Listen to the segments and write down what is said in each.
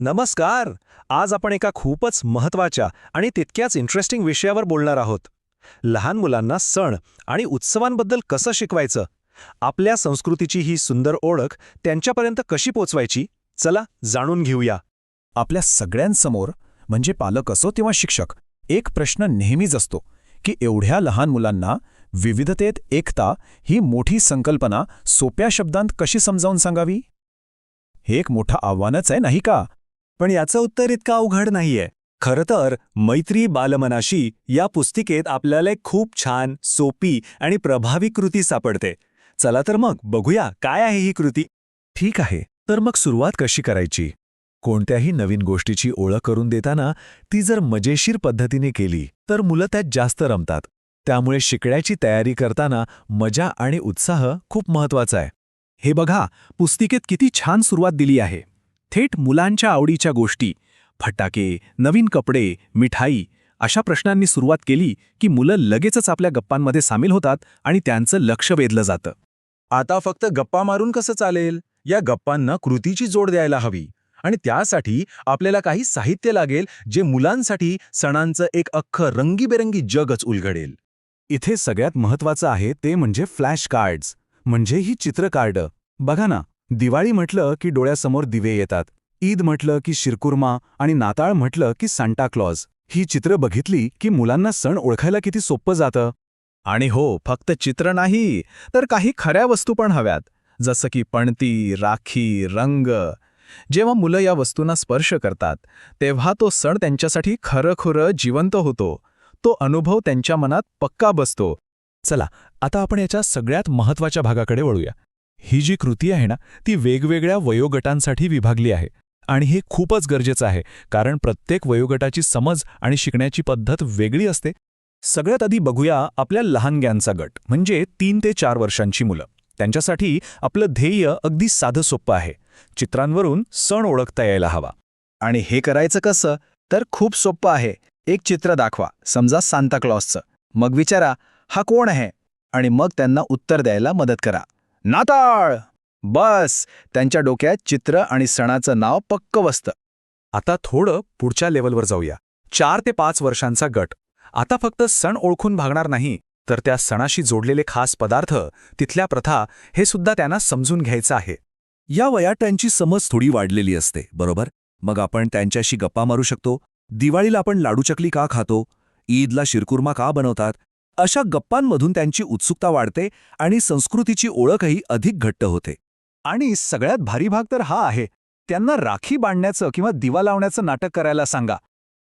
नमस्कार. आज आपण एका खूपच महत्त्वाच्या आणि तितक्याच इंटरेस्टिंग विषयावर बोलणार आहोत. लहान मुलांना सण आणि उत्सवांबद्दल कसं शिकवायचं, आपल्या संस्कृतीची ही सुंदर ओळख त्यांच्यापर्यंत कशी पोचवायची, चला जाणून घेऊया. आपल्या सगळ्यांसमोर, म्हणजे पालक असो किंवा शिक्षक, एक प्रश्न नेहमीच असतो की एवढ्या लहान मुलांना विविधतेत एकता ही मोठी संकल्पना सोप्या शब्दांत कशी समजावून सांगावी. हे एक मोठं आव्हानच आहे, नाही का? पण याचं उत्तर इतकं अवघड नाहीये. खरं तर मैत्री बालमनाशी या पुस्तिकेत आपल्याला एक खूप छान, सोपी आणि प्रभावी कृती सापडते. चला तर मग बघूया काय आहे ही कृती. ठीक आहे, तर मग सुरुवात कशी करायची? कोणत्याही नवीन गोष्टीची ओळख करून देताना ती जर मजेशीर पद्धतीने केली तर मुलं त्यात जास्त रमतात. त्यामुळे शिकण्याची तयारी करताना मजा आणि उत्साह खूप महत्वाचा आहे. हे बघा, पुस्तिकेत किती छान सुरुवात दिली आहे. थेट मुलांच्या आवडीच्या गोष्टी, फटाके, नवीन कपडे, मिठाई अशा प्रश्नांनी सुरुवात केली की मुलं लगेचच आपल्या गप्पांमध्ये सामील होतात आणि त्यांचं लक्ष वेधलं जातं. आता फक्त गप्पा मारून कसं चालेल? या गप्पांना कृतीची जोड द्यायला हवी. आणि त्यासाठी आपल्याला काही साहित्य लागेल जे मुलांसाठी सणांचं एक अख्खं रंगीबेरंगी जगच उलगडेल. इथे सगळ्यात महत्त्वाचं आहे ते म्हणजे फ्लॅश कार्ड्स, म्हणजे ही चित्रकार्ड. बघा ना, दिवाळी म्हटलं की डोळ्यासमोर दिवे येतात, ईद म्हटलं की शिरकुर्मा आणि नाताळ म्हटलं की सांता क्लॉज. ही चित्र बघितली की मुलांना सण ओळखायला किती सोपं जातं. आणि हो, फक्त चित्र नाही, तर काही खऱ्या वस्तू पण हव्यात, जसं की पणती, राखी, रंग. जेव्हा मुलं या वस्तूंना स्पर्श करतात तेव्हा तो सण त्यांच्यासाठी खरंखुरं जिवंत होतो. तो अनुभव त्यांच्या मनात पक्का बसतो. चला, आता आपण याच्या सगळ्यात महत्त्वाच्या भागाकडे वळूया. ही जी कृती आहे ना, ती वेगवेगळ्या वयोगटांसाठी विभागली आहे. आणि हे खूपच गरजेचं आहे, कारण प्रत्येक वयोगटाची समज आणि शिकण्याची पद्धत वेगळी असते. सगळ्यात आधी बघूया आपल्या लहानग्यांचा गट, म्हणजे 3 ते 4 वर्षांची मुलं. त्यांच्यासाठी आपलं ध्येय अगदी साधं सोपं आहे. चित्रांवरून सण ओळखता यायला हवा. आणि हे करायचं कसं? तर खूप सोपं आहे. एक चित्र दाखवा, समजा सांता क्लॉसचं. मग विचारा, हा कोण आहे? आणि मग त्यांना उत्तर द्यायला मदत करा, नाताळ. बस, त्यांच्या डोक्यात चित्र आणि सणाचं नाव पक्क बसतं. आता थोडं पुढच्या लेवलवर जाऊया. 4 ते 5 वर्षांचा गट. आता फक्त सण ओळखून भागणार नाही, तर त्या सणाशी जोडलेले खास पदार्थ, तिथल्या प्रथा हे सुद्धा त्यांना समजून घ्यायचं आहे. या वयात त्यांची समज थोडी वाढलेली असते, बरोबर? मग आपण त्यांच्याशी गप्पा मारू शकतो. दिवाळीला आपण लाडू चकली का खातो? ईदला शिरकुर्मा का बनवतात? अशा गप्पांमधून त्यांची उत्सुकता वाढते आणि संस्कृतीची ओळखही अधिक घट्ट होते. आणि सगळ्यात भारी भाग तर हा आहे, त्यांना राखी बांधण्याचं किंवा दिवा लावण्याचं नाटक करायला सांगा.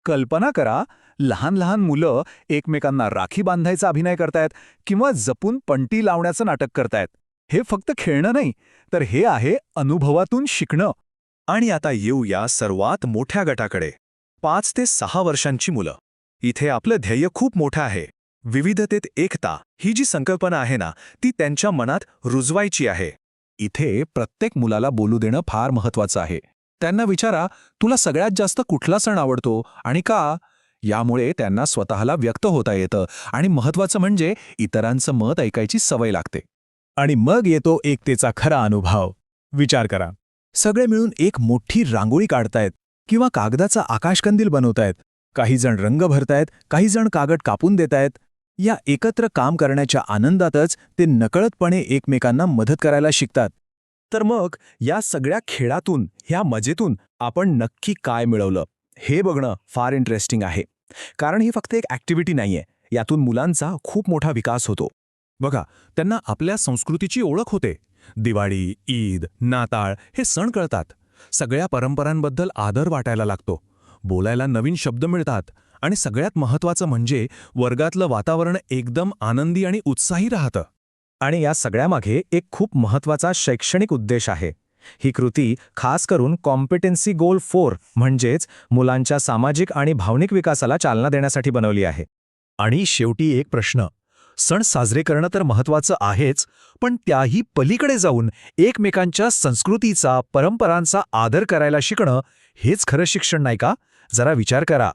कल्पना करा, लहान लहान मुलं एकमेकांना राखी बांधायचा अभिनय करतायत किंवा जपून पणती लावण्याचं नाटक करतायत. हे फक्त खेळणं नाही, तर हे आहे अनुभवातून शिकणं. आणि आता येऊया सर्वात मोठ्या गटाकडे, 5 ते 6 वर्षांची मुलं. इथे आपलं ध्येय खूप मोठं आहे. विविधतेत एकता ही जी संकल्पना आहे ना, ती त्यांच्या मनात रुजवायची आहे. इथे प्रत्येक मुलाला बोलू देणं फार महत्वाचं आहे. त्यांना विचारा, तुला सगळ्यात जास्त कुठला सण आवडतो आणि का? यामुळे त्यांना स्वतःला व्यक्त होता येतं आणि महत्वाचं म्हणजे इतरांचं मत ऐकायची सवय लागते. आणि मग येतो एकतेचा खरा अनुभव. विचार करा, सगळे मिळून एक मोठी रांगोळी काढतायत किंवा कागदाचा आकाशकंदील बनवतायत. काही जण रंग भरतायत, काही जण कागद कापून देतायत. या एकत्र काम करण्याच्या आनंदातच ते नकळतपणे एकमेकांना मदत करायला शिकतात. तर मग या सगळ्या खेळातून, ह्या मजेतून आपण नक्की काय मिळवलं हे बघणं फार इंटरेस्टिंग आहे. कारण ही फक्त एक ॲक्टिव्हिटी नाहीये, यातून मुलांचा खूप मोठा विकास होतो. बघा, त्यांना आपल्या संस्कृतीची ओळख होते. दिवाळी, ईद, नाताळ हे सण कळतात. सगळ्या परंपरांबद्दल आदर वाटायला लागतो. बोलायला नवीन शब्द मिळतात. आणि सगळ्यात महत्त्वाचं म्हणजे वर्गातलं वातावरण एकदम आनंदी आणि उत्साही राहतं. आणि या सगळ्यामागे एक खूप महत्त्वाचा शैक्षणिक उद्देश आहे. ही कृती खास करून कॉम्पिटन्सी गोल 4 म्हणजेच मुलांच्या सामाजिक आणि भावनिक विकासाला चालना देण्यासाठी बनवली आहे. आणि शेवटी एक प्रश्न, सण साजरे करणं तर महत्त्वाचं आहेच, पण त्याही पलीकडे जाऊन एकमेकांच्या संस्कृतीचा, परंपरांचा आदर करायला शिकणं हेच खरं शिक्षण नाही का? जरा विचार करा.